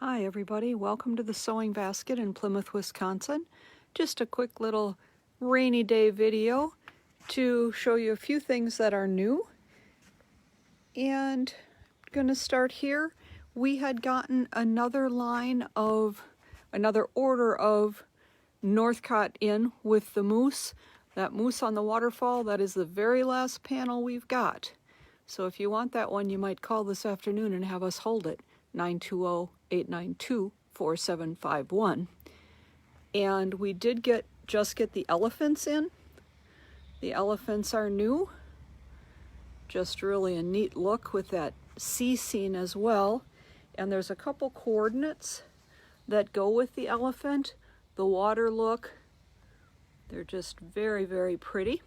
Hi everybody, welcome to the Sewing Basket in Plymouth, Wisconsin. Just a quick little rainy day video to show you a few things that are new. And I'm going to start here. We had gotten another order of Northcott in with the moose. That moose on the waterfall, that is the very last panel we've got. So if you want that one, you might call this afternoon and have us hold it. 920-892-4751. And we did just get the elephants in. The elephants are new. Just really a neat look with that sea scene as well. And there's a couple coordinates that go with the elephant. The water look. They're just very, very pretty.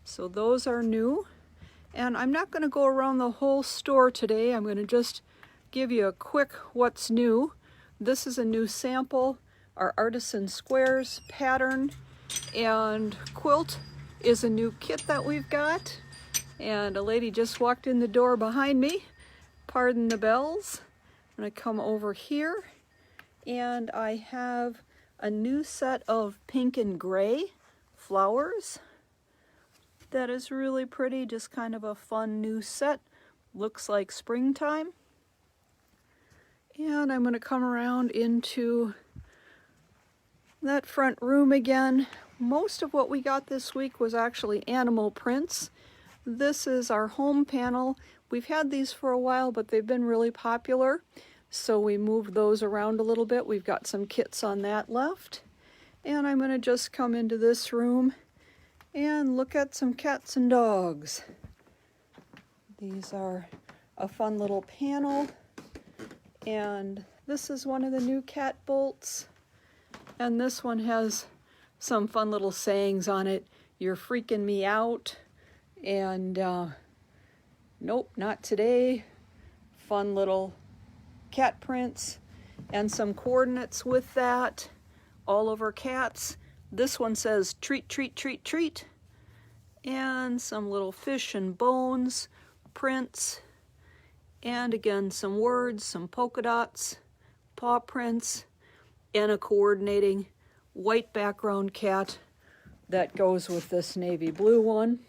So those are new. And I'm not going to go around the whole store today. I'm going to just give you a quick what's new. This is a new sample. Our Artisan Squares pattern and quilt is a new kit that we've got. And a lady just walked in the door behind me. Pardon the bells. I'm going to come over here and I have a new set of pink and gray flowers. That is really pretty, just kind of a fun new set. Looks like springtime. And I'm going to come around into that front room again. Most of what we got this week was actually animal prints. This is our home panel. We've had these for a while, but they've been really popular. So we moved those around a little bit. We've got some kits on that left. And I'm going to just come into this room and look at some cats and dogs. These are a fun little panel. And this is one of the new cat bolts. And this one has some fun little sayings on it. You're freaking me out. And nope, not today. Fun little cat prints. And some coordinates with that. All over cats. This one says treat, treat, treat, treat. And some little fish and bones prints. And again, some words, some polka dots, paw prints, and a coordinating white background cat that goes with this navy blue one.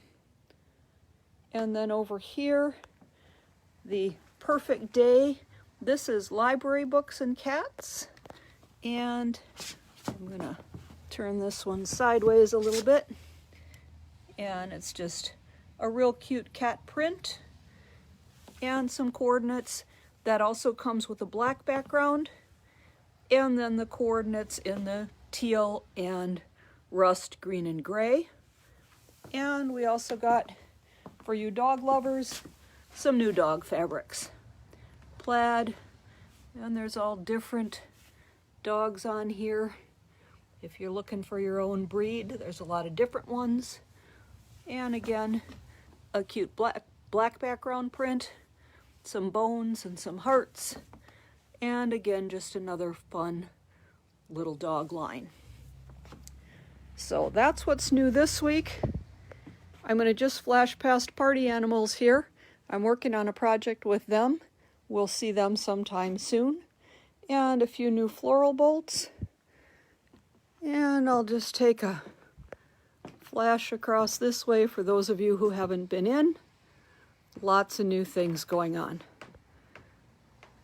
And then over here, the perfect day. This is library books and cats. And I'm gonna turn this one sideways a little bit. And it's just a real cute cat print. And some coordinates. That also comes with a black background. And then the coordinates in the teal and rust green and gray. And we also got, for you dog lovers, some new dog fabrics. Plaid, and there's all different dogs on here. If you're looking for your own breed, there's a lot of different ones. And again, a cute black background print. Some bones and some hearts, and again just another fun little dog line. So that's what's new this week. I'm going to just flash past Party Animals here. I'm working on a project with them. We'll see them sometime soon. And a few new floral bolts. And I'll just take a flash across this way for those of you who haven't been in. Lots of new things going on.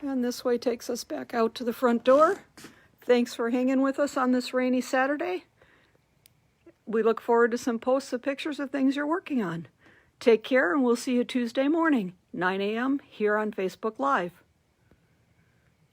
And this way takes us back out to the front door. Thanks for hanging with us on this rainy Saturday. We look forward to some posts of pictures of things you're working on. Take care, and we'll see you Tuesday morning, 9 a.m. here on Facebook Live.